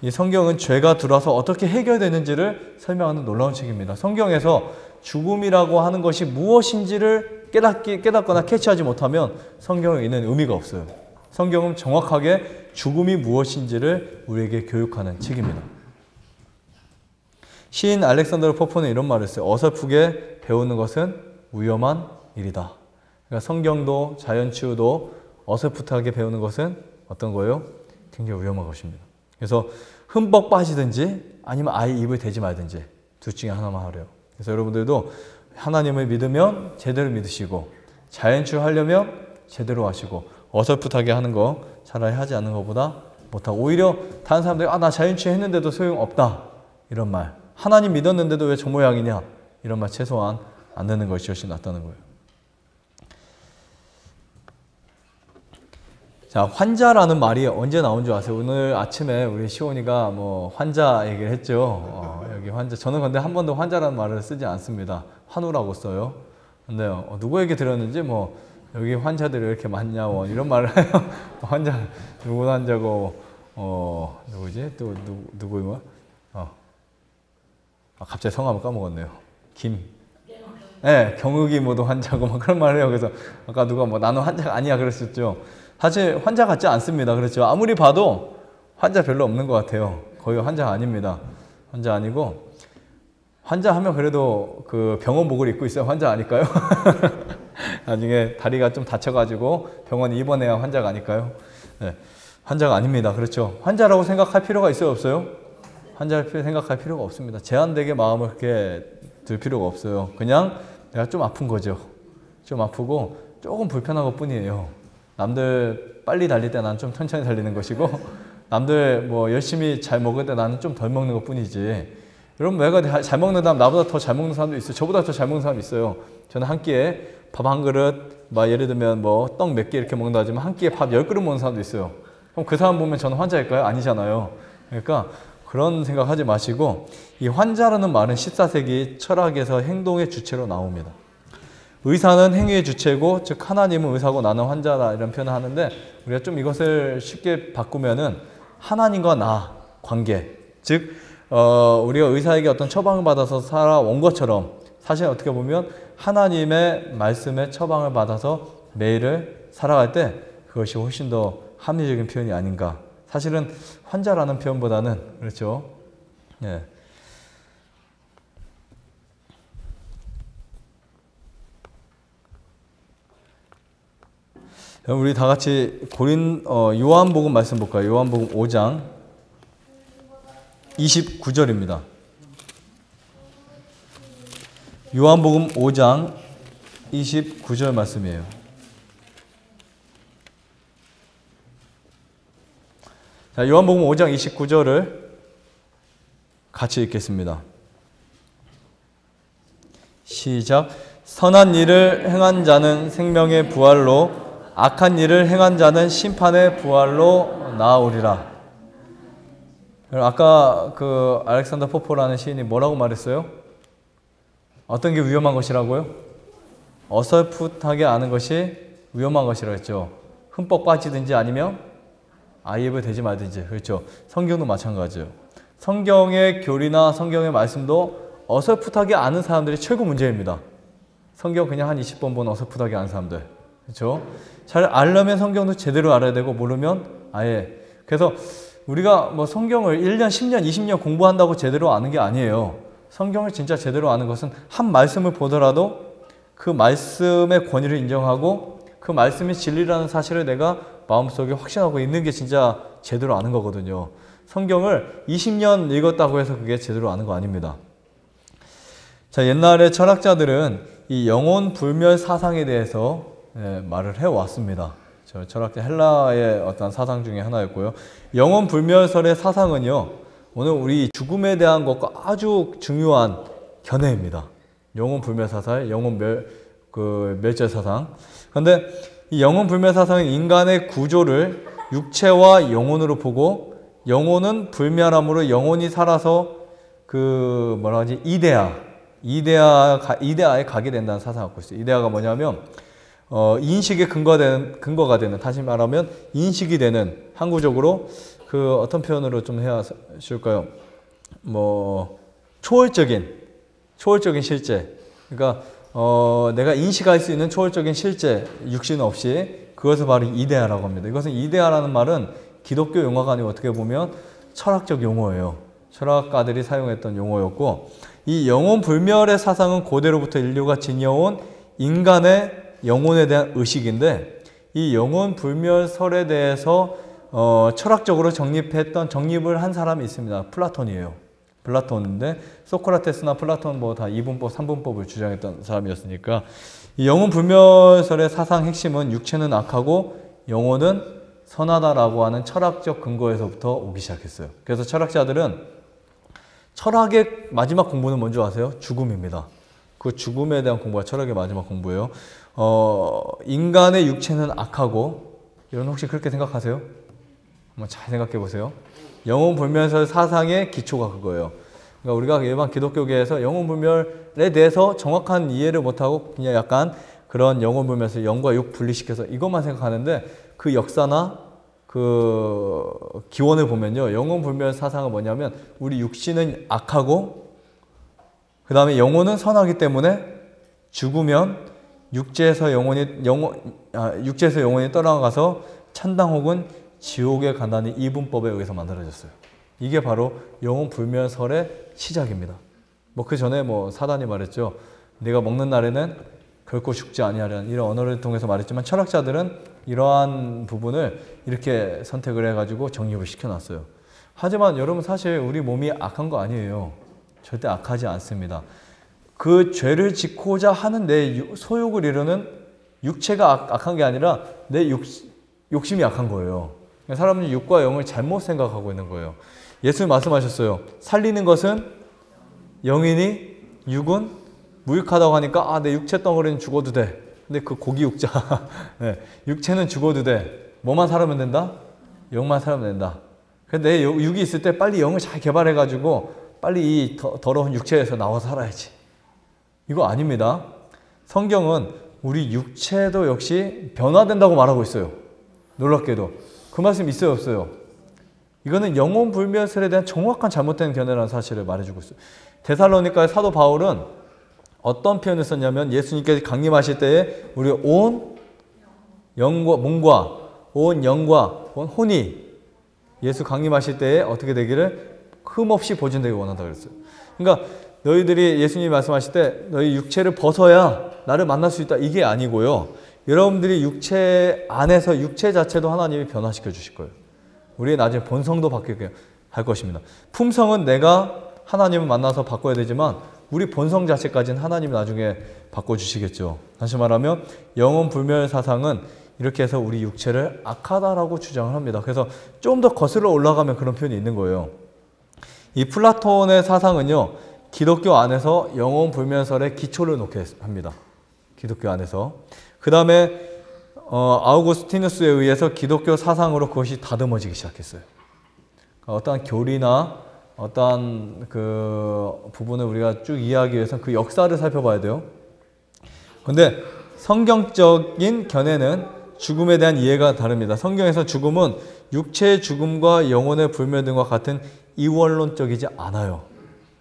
이 성경은 죄가 들어와서 어떻게 해결되는지를 설명하는 놀라운 책입니다. 성경에서 죽음이라고 하는 것이 무엇인지를 깨닫거나 캐치하지 못하면 성경에 있는 의미가 없어요. 성경은 정확하게 죽음이 무엇인지를 우리에게 교육하는 책입니다. 시인 알렉산더 포포는 이런 말을 했어요. 어설프게 배우는 것은 위험한 일이다. 그러니까 성경도 자연치유도 어설프게 배우는 것은 어떤 거예요? 굉장히 위험한 것입니다. 그래서 흠뻑 빠지든지 아니면 아예 입을 대지 말든지 둘 중에 하나만 하래요. 그래서 여러분들도 하나님을 믿으면 제대로 믿으시고 자연치유 하려면 제대로 하시고 어설프게 하는 거 차라리 하지 않는 것보다 못하고 오히려 다른 사람들이 나 자연치유 했는데도 소용없다 이런 말, 하나님 믿었는데도 왜 저 모양이냐 이런 말 최소한 안 듣는 것이 훨씬 낫다는 거예요. 자, 환자라는 말이 언제 나온 줄 아세요? 오늘 아침에 우리 시온이가 뭐 환자 얘기를 했죠. 여기 환자. 저는 근데 한 번도 환자라는 말을 쓰지 않습니다. 환우라고 써요. 근데 누구에게 들었는지 뭐 여기 환자들이 왜 이렇게 많냐 뭐 이런 말을 해요. 환자 누구 환자고 누구지? 또 누구요? 갑자기 성함을 까먹었네요. 네, 경욱이 모두 환자고 막 그런 말을 해요. 그래서 아까 누가 뭐 나는 환자가 아니야 그랬었죠. 사실 환자 같지 않습니다. 그렇죠. 아무리 봐도 환자 별로 없는 것 같아요. 거의 환자가 아닙니다. 환자 아니고 환자 하면 그래도 그 병원복을 입고 있어야 환자 아닐까요? 나중에 다리가 좀 다쳐가지고 병원에 입원해야 환자가 아닐까요? 네, 환자가 아닙니다. 그렇죠. 환자라고 생각할 필요가 있어요, 없어요? 환자를 생각할 필요가 없습니다. 제한되게 마음을 그렇게 들 필요가 없어요. 그냥 내가 좀 아픈 거죠. 좀 아프고 조금 불편한 것 뿐이에요. 남들 빨리 달릴 때 나는 좀 천천히 달리는 것이고 남들 뭐 열심히 잘 먹을 때 나는 좀 덜 먹는 것 뿐이지. 여러분 내가 잘 먹는 사람 나보다 더 잘 먹는 사람도 있어요. 저보다 더 잘 먹는 사람이 있어요. 저는 한 끼에 밥 한 그릇 막 예를 들면 뭐 떡 몇 개 이렇게 먹는다 하지만 한 끼에 밥 10그릇 먹는 사람도 있어요. 그럼 그 사람 보면 저는 환자일까요? 아니잖아요. 그러니까 그런 생각하지 마시고 이 환자라는 말은 14세기 철학에서 행동의 주체로 나옵니다. 의사는 행위의 주체고 즉 하나님은 의사고 나는 환자다 이런 표현을 하는데 우리가 좀 이것을 쉽게 바꾸면은 하나님과 나 관계 즉 우리가 의사에게 어떤 처방을 받아서 살아온 것처럼 사실 어떻게 보면 하나님의 말씀에 처방을 받아서 매일을 살아갈 때 그것이 훨씬 더 합리적인 표현이 아닌가. 사실은 환자라는 표현보다는 그렇죠. 예. 우리 다 같이 요한복음 말씀 볼까요? 요한복음 5장 29절입니다. 요한복음 5장 29절 말씀이에요. 자, 요한복음 5장 29절을 같이 읽겠습니다. 시작. 선한 일을 행한 자는 생명의 부활로 악한 일을 행한 자는 심판의 부활로 나아오리라. 아까 그 알렉산더 포포라는 시인이 뭐라고 말했어요? 어떤 게 위험한 것이라고요? 어설프하게 아는 것이 위험한 것이라고 했죠. 흠뻑 빠지든지 아니면 아예 입을 대지 말든지. 그렇죠. 성경도 마찬가지예요. 성경의 교리나 성경의 말씀도 어설프하게 아는 사람들이 최고 문제입니다. 성경 그냥 한 20번 본 어설프하게 아는 사람들. 그렇죠? 잘 알려면 성경도 제대로 알아야 되고 모르면 아예. 그래서 우리가 뭐 성경을 1년, 10년, 20년 공부한다고 제대로 아는 게 아니에요. 성경을 진짜 제대로 아는 것은 한 말씀을 보더라도 그 말씀의 권위를 인정하고 그 말씀이 진리라는 사실을 내가 마음속에 확신하고 있는 게 진짜 제대로 아는 거거든요. 성경을 20년 읽었다고 해서 그게 제대로 아는 거 아닙니다. 자, 옛날에 철학자들은 이 영혼 불멸 사상에 대해서 말을 해왔습니다. 철학자 헬라의 어떤 사상 중에 하나였고요. 영혼 불멸설의 사상은요, 오늘 우리 죽음에 대한 것과 아주 중요한 견해입니다. 영혼 불멸 사상, 영혼 멸절 사상. 그런데 이 영혼 불멸 사상은 인간의 구조를 육체와 영혼으로 보고 영혼은 불멸함으로 영혼이 살아서 그 뭐라 하지 이데아에 가게 된다는 사상을 갖고 있어요. 이데아가 뭐냐면 인식의 근거가 되는 다시 말하면 인식이 되는 항구적으로 그 어떤 표현으로 좀 해야 쉬울까요? 뭐 초월적인 실제 그러니까 내가 인식할 수 있는 초월적인 실제, 육신 없이 그것을 바로 이데아라고 합니다. 이것은 이데아라는 말은 기독교 용어가 아니고 어떻게 보면 철학적 용어예요. 철학가들이 사용했던 용어였고 이 영혼 불멸의 사상은 고대로부터 인류가 지녀온 인간의 영혼에 대한 의식인데 이 영혼 불멸설에 대해서 철학적으로 정립을 한 사람이 있습니다. 플라톤이에요. 플라톤인데 소크라테스나 플라톤 뭐 다 이분법, 삼분법을 주장했던 사람이었으니까 이 영혼 불멸설의 사상 핵심은 육체는 악하고 영혼은 선하다라고 하는 철학적 근거에서부터 오기 시작했어요. 그래서 철학자들은 철학의 마지막 공부는 뭔지 아세요? 죽음입니다. 그 죽음에 대한 공부가 철학의 마지막 공부예요. 인간의 육체는 악하고 여러분 혹시 그렇게 생각하세요? 한번 잘 생각해 보세요. 영혼 불멸설 사상의 기초가 그거예요. 그러니까 우리가 일반 기독교계에서 영혼 불멸에 대해서 정확한 이해를 못하고 그냥 약간 그런 영혼 불멸설 영과 육 분리시켜서 이것만 생각하는데 그 역사나 그 기원을 보면요. 영혼 불멸 사상은 뭐냐면 우리 육신은 악하고 그 다음에 영혼은 선하기 때문에 죽으면 육체에서 영혼이 떠나가서 천당 혹은 지옥에 간다는 이분법에 의해서 만들어졌어요. 이게 바로 영혼 불멸설의 시작입니다. 뭐 그 전에 뭐 사단이 말했죠. 네가 먹는 날에는 결코 죽지 아니하리라는 이런 언어를 통해서 말했지만 철학자들은 이러한 부분을 이렇게 선택을 해가지고 정립을 시켜놨어요. 하지만 여러분 사실 우리 몸이 악한 거 아니에요. 절대 악하지 않습니다. 그 죄를 짓고자 하는 내 소욕을 이루는 육체가 악한 게 아니라 내 욕심이 악한 거예요. 사람은 육과 영을 잘못 생각하고 있는 거예요. 예수님 말씀하셨어요. 살리는 것은 영이니 육은 무익하다고 하니까 내 육체 덩어리는 죽어도 돼. 근데 그 고기 육자 네, 육체는 죽어도 돼. 뭐만 살면 된다? 영만 살면 된다. 근데 내 육이 있을 때 빨리 영을 잘 개발해가지고 빨리 이 더러운 육체에서 나와서 살아야지. 이거 아닙니다. 성경은 우리 육체도 역시 변화된다고 말하고 있어요. 놀랍게도. 그 말씀 있어요, 없어요? 이거는 영혼 불멸설에 대한 정확한 잘못된 견해라는 사실을 말해주고 있어요. 데살로니가의 사도 바울은 어떤 표현을 썼냐면 예수님께서 강림하실 때에 우리 온 영과 몸과 온 영과 온 혼이 예수 강림하실 때에 어떻게 되기를 흠없이 보존되기 원한다고 그랬어요. 그러니까 너희들이 예수님이 말씀하실 때 너희 육체를 벗어야 나를 만날 수 있다. 이게 아니고요. 여러분들이 육체 안에서 육체 자체도 하나님이 변화시켜 주실 거예요. 우리의 나중에 본성도 바뀌게 할 것입니다. 품성은 내가 하나님을 만나서 바꿔야 되지만 우리 본성 자체까지는 하나님이 나중에 바꿔주시겠죠. 다시 말하면 영혼 불멸 사상은 이렇게 해서 우리 육체를 악하다라고 주장을 합니다. 그래서 좀 더 거슬러 올라가면 그런 표현이 있는 거예요. 이 플라톤의 사상은요. 기독교 안에서 영혼 불멸설의 기초를 놓게 합니다. 기독교 안에서. 그 다음에 아우구스티누스에 의해서 기독교 사상으로 그것이 다듬어지기 시작했어요. 그러니까 어떠한 교리나 어떠한 그 부분을 우리가 쭉 이해하기 위해서는 그 역사를 살펴봐야 돼요. 근데 성경적인 견해는 죽음에 대한 이해가 다릅니다. 성경에서 죽음은 육체의 죽음과 영혼의 불멸 등과 같은 이원론적이지 않아요.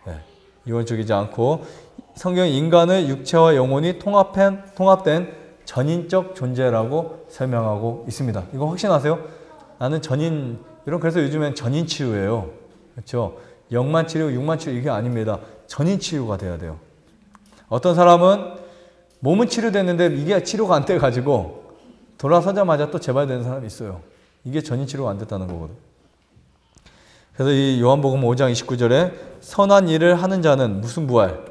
네, 이원적이지 않고 성경은 인간의 육체와 영혼이 통합된 전인적 존재라고 설명하고 있습니다. 이거 확신하세요? 나는 전인, 그래서 요즘엔 전인 치유예요. 그렇죠? 영만 치료, 육만 치료 이게 아닙니다. 전인 치유가 돼야 돼요. 어떤 사람은 몸은 치료됐는데 이게 치료가 안 돼가지고 돌아서자마자 또 재발되는 사람이 있어요. 이게 전인 치료가 안 됐다는 거거든. 그래서 이 요한복음 5장 29절에 선한 일을 하는 자는 무슨 부활?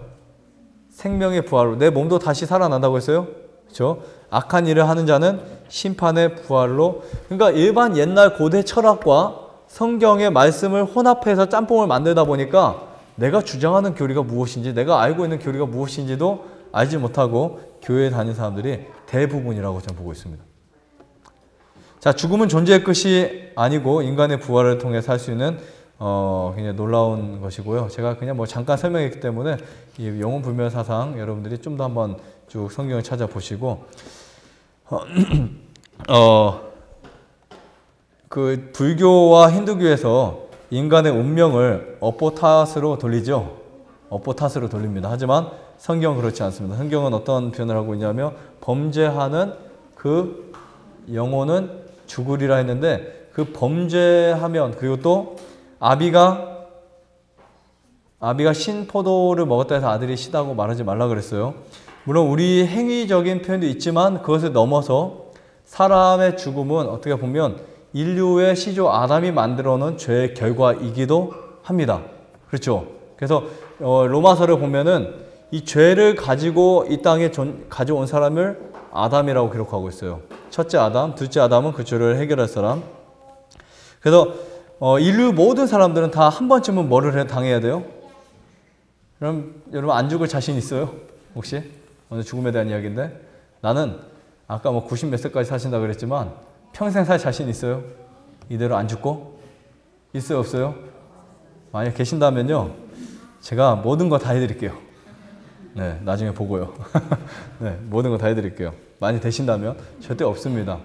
생명의 부활로 내 몸도 다시 살아난다고 했어요. 그렇죠? 악한 일을 하는 자는 심판의 부활로. 그러니까 일반 옛날 고대 철학과 성경의 말씀을 혼합해서 짬뽕을 만들다 보니까 내가 주장하는 교리가 무엇인지 내가 알고 있는 교리가 무엇인지도 알지 못하고 교회에 다니는 사람들이 대부분이라고 저는 보고 있습니다. 자, 죽음은 존재의 끝이 아니고 인간의 부활을 통해 살 수 있는 굉장히 놀라운 것이고요. 제가 그냥 뭐 잠깐 설명했기 때문에 이 영혼 불멸 사상 여러분들이 좀 더 한번 쭉 성경을 찾아보시고 그 불교와 힌두교에서 인간의 운명을 업보탓으로 돌리죠. 업보 탓으로 돌립니다. 하지만 성경은 그렇지 않습니다. 성경은 어떤 표현을 하고 있냐면 범죄하는 그 영혼은 죽으리라 했는데 그 범죄하면 그리고 또 아비가 신포도를 먹었다 해서 아들이 시다고 말하지 말라 그랬어요. 물론 우리 행위적인 표현도 있지만 그것을 넘어서 사람의 죽음은 어떻게 보면 인류의 시조 아담이 만들어 놓은 죄의 결과이기도 합니다. 그렇죠? 그래서 로마서를 보면은 이 죄를 가지고 이 땅에 가져온 사람을 아담이라고 기록하고 있어요. 첫째 아담, 둘째 아담은 그 죄를 해결할 사람. 그래서 인류 모든 사람들은 다 한 번쯤은 뭐를 당해야 돼요? 그럼 여러분 안 죽을 자신 있어요? 혹시? 오늘 죽음에 대한 이야기인데 나는 아까 뭐 90 몇 세까지 사신다 그랬지만 평생 살 자신 있어요? 이대로 안 죽고? 있어요? 없어요? 만약 계신다면요 제가 모든 거 다 해드릴게요. 네, 나중에 보고요. 네, 모든 거 다 해드릴게요. 많이 되신다면 절대 없습니다.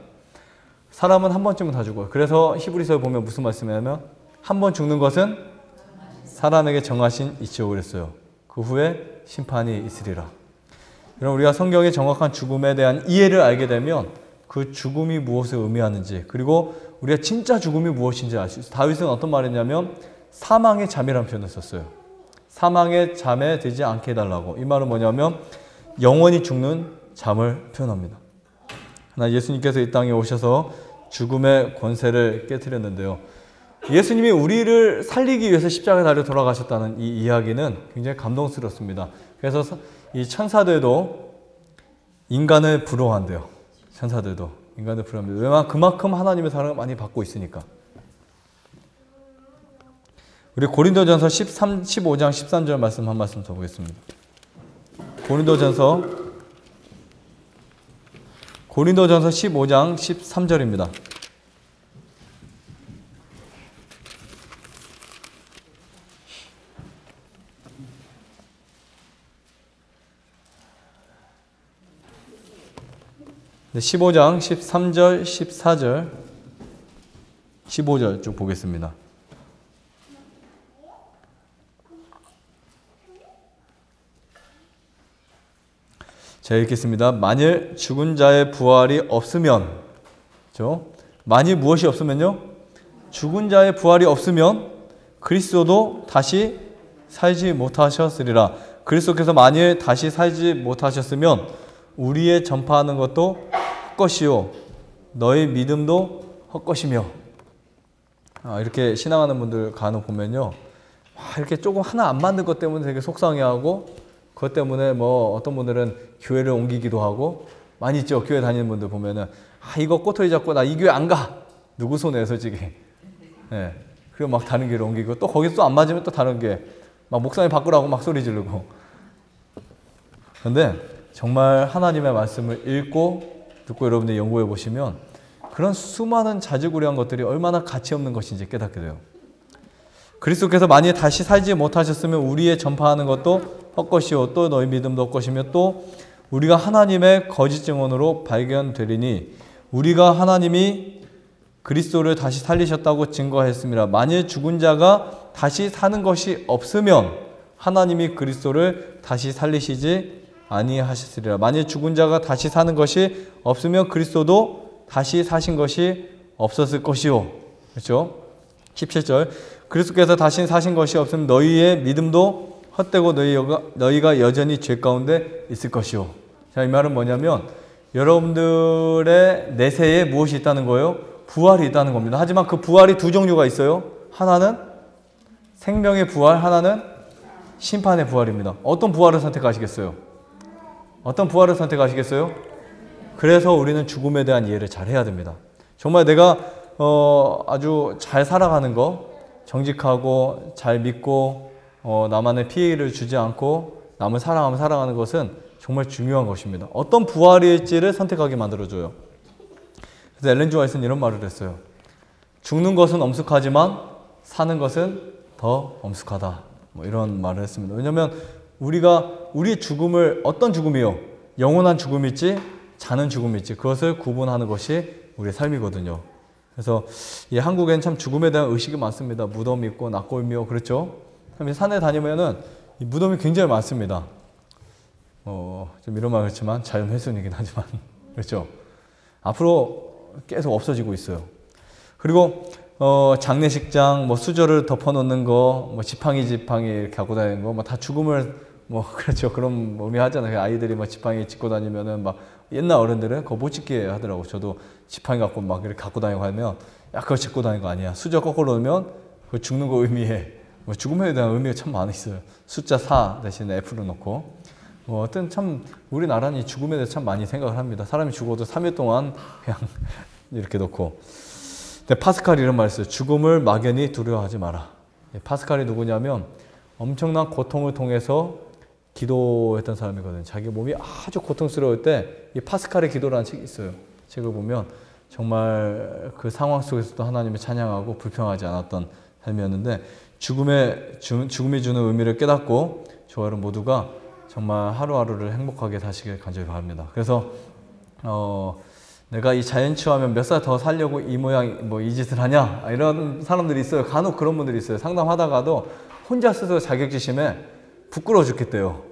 사람은 한 번쯤은 다 죽어요. 그래서 히브리서에 보면 무슨 말씀이냐면 한 번 죽는 것은 사람에게 정하신 이치요 그랬어요. 그 후에 심판이 있으리라. 그럼 우리가 성경의 정확한 죽음에 대한 이해를 알게 되면 그 죽음이 무엇을 의미하는지 그리고 우리가 진짜 죽음이 무엇인지 알 수 있어요. 다윗은 어떤 말을 했냐면 사망의 잠이라는 표현을 썼어요. 사망의 잠에 들지 않게 해달라고. 이 말은 뭐냐면 영원히 죽는 잠을 표현합니다. 그러나 예수님께서 이 땅에 오셔서 죽음의 권세를 깨뜨렸는데요. 예수님이 우리를 살리기 위해서 십자가에 달려 돌아가셨다는 이 이야기는 굉장히 감동스럽습니다. 그래서 이 천사들도 인간을 부러워한대요. 천사들도 인간을 부러워합니다. 왜냐하면 그만큼 하나님의 사랑을 많이 받고 있으니까. 우리 고린도전서 15장 13절 말씀 한 말씀 더 보겠습니다. 고린도전서 15장 13절입니다. 네, 15장 13절 14절 15절 쭉 보겠습니다. 자, 읽겠습니다. 만일 죽은 자의 부활이 없으면, 그렇죠? 만일 무엇이 없으면요? 죽은 자의 부활이 없으면 그리스도도 다시 살지 못하셨으리라. 그리스도께서 만일 다시 살지 못하셨으면 우리의 전파하는 것도 헛것이요 너희 믿음도 헛것이며. 이렇게 신앙하는 분들 간혹 보면요, 이렇게 조금 하나 안 맞는 것 때문에 되게 속상해하고 그것 때문에 뭐 어떤 분들은 교회를 옮기기도 하고 많이 있죠. 교회 다니는 분들 보면은 이거 꼬투리 잡고 나 이 교회 안 가. 누구 손해요 솔직히. 네. 그리고 막 다른 교회를 옮기고 또 거기서 또 안 맞으면 또 다른 교회 막 목사님 바꾸라고 막 소리 지르고. 그런데 정말 하나님의 말씀을 읽고 듣고 여러분들이 연구해 보시면 그런 수많은 자질구레한 것들이 얼마나 가치 없는 것인지 깨닫게 돼요. 그리스도께서 만일 다시 살지 못하셨으면 우리의 전파하는 것도 헛것이요 또 너희 믿음도 헛것이며 또 우리가 하나님의 거짓 증언으로 발견되리니 우리가 하나님이 그리스도를 다시 살리셨다고 증거했습니다. 만일 죽은 자가 다시 사는 것이 없으면 하나님이 그리스도를 다시 살리시지 아니하시리라. 만일 죽은 자가 다시 사는 것이 없으면 그리스도도 다시 사신 것이 없었을 것이요. 그렇죠? 17절. 그리스도께서 다시 사신 것이 없으면 너희의 믿음도 헛되고 너희가 여전히 죄 가운데 있을 것이요. 자, 이 말은 뭐냐면 여러분들의 내세에 무엇이 있다는 거예요? 부활이 있다는 겁니다. 하지만 그 부활이 두 종류가 있어요. 하나는 생명의 부활, 하나는 심판의 부활입니다. 어떤 부활을 선택하시겠어요? 어떤 부활을 선택하시겠어요? 그래서 우리는 죽음에 대한 이해를 잘 해야 됩니다. 정말 내가 아주 잘 살아가는 거, 정직하고 잘 믿고 남한테 피해를 주지 않고 남을 사랑하며 살아가는 것은 정말 중요한 것입니다. 어떤 부활일지를 선택하게 만들어줘요. 그래서 엘렌 지 화이트는 이런 말을 했어요. 죽는 것은 엄숙하지만 사는 것은 더 엄숙하다. 뭐 이런 말을 했습니다. 왜냐하면 우리의 죽음을 어떤 죽음이요? 영원한 죽음일지 자는 죽음일지 그것을 구분하는 것이 우리의 삶이거든요. 그래서 이 한국엔 참 죽음에 대한 의식이 많습니다. 무덤이 있고 낙골미고 그렇죠? 산에 다니면은 이 무덤이 굉장히 많습니다. 좀 이런 말 그렇지만 자연훼손이긴 하지만 그렇죠. 앞으로 계속 없어지고 있어요. 그리고 장례식장 뭐 수저를 덮어놓는 거, 뭐 지팡이 이렇게 갖고 다니는 거, 뭐 다 죽음을 뭐 그렇죠. 그런 의미 하잖아요. 아이들이 뭐 지팡이 짚고 다니면은 막 옛날 어른들은 그거 못 짚게 하더라고. 저도 지팡이 갖고 막 이렇게 갖고 다니고 하면 야 그거 짚고 다니는 거 아니야. 수저 거꾸로 놓으면 그 죽는 거 의미해. 뭐 죽음에 대한 의미가 참 많이 있어요. 숫자 4 대신에 F를 넣고. 어떤 참 우리나라는 이 죽음에 대해서 참 많이 생각을 합니다. 사람이 죽어도 3일 동안 그냥 이렇게 놓고. 근데 파스칼이 이런 말 했어요. 죽음을 막연히 두려워하지 마라. 파스칼이 누구냐면 엄청난 고통을 통해서 기도했던 사람이거든요. 자기 몸이 아주 고통스러울 때 이 파스칼의 기도라는 책이 있어요. 책을 보면 정말 그 상황 속에서도 하나님을 찬양하고 불평하지 않았던 삶이었는데 죽음이 주는 의미를 깨닫고 저와 여러분 모두가 정말 하루하루를 행복하게 사시길 간절히 바랍니다. 그래서 내가 이 자연치유하면 몇 살 더 살려고 이 모양 뭐 이 짓을 하냐 이런 사람들이 있어요. 간혹 그런 분들이 있어요. 상담하다가도 혼자 스스로 자격지심에 부끄러워 죽겠대요.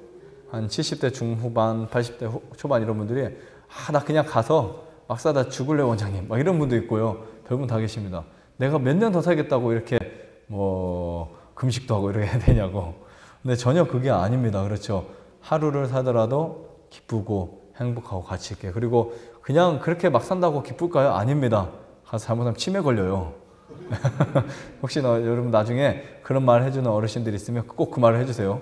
한 70대 중후반, 80대 초반 이런 분들이 나 그냥 가서 막 싸다 죽을래 원장님 막 이런 분도 있고요. 별분 다 계십니다. 내가 몇 년 더 살겠다고 이렇게 뭐 금식도 하고 이렇게 해야 되냐고. 근데 전혀 그게 아닙니다. 그렇죠. 하루를 살더라도 기쁘고 행복하고 가치 있게. 그리고 그냥 그렇게 막 산다고 기쁠까요? 아닙니다. 가서 잘못하면 치매 걸려요. 혹시 여러분 나중에 그런 말 해주는 어르신들이 있으면 꼭 그 말을 해주세요.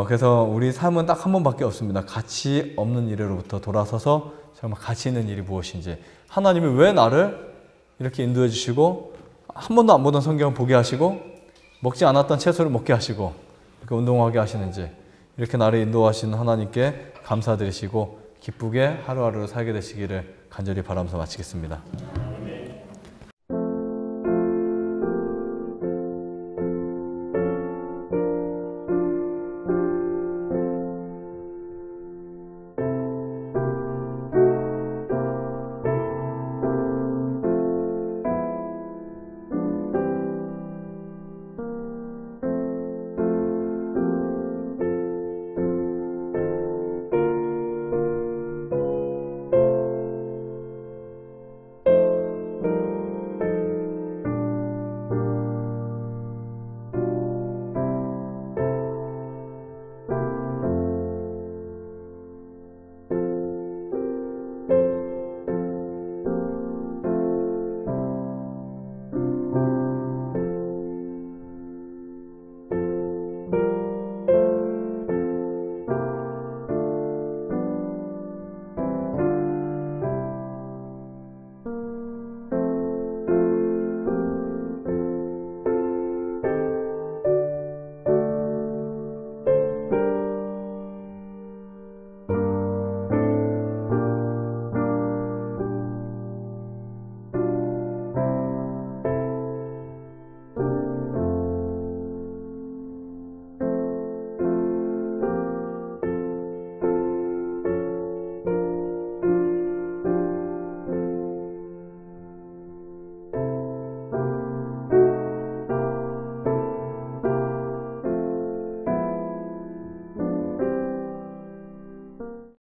그래서 우리 삶은 딱 한 번밖에 없습니다. 가치 없는 일으로부터 돌아서서 정말 가치 있는 일이 무엇인지, 하나님이 왜 나를 이렇게 인도해 주시고 한 번도 안 보던 성경을 보게 하시고 먹지 않았던 채소를 먹게 하시고 이렇게 운동하게 하시는지, 이렇게 나를 인도하시는 하나님께 감사드리시고 기쁘게 하루하루를 살게 되시기를 간절히 바라면서 마치겠습니다.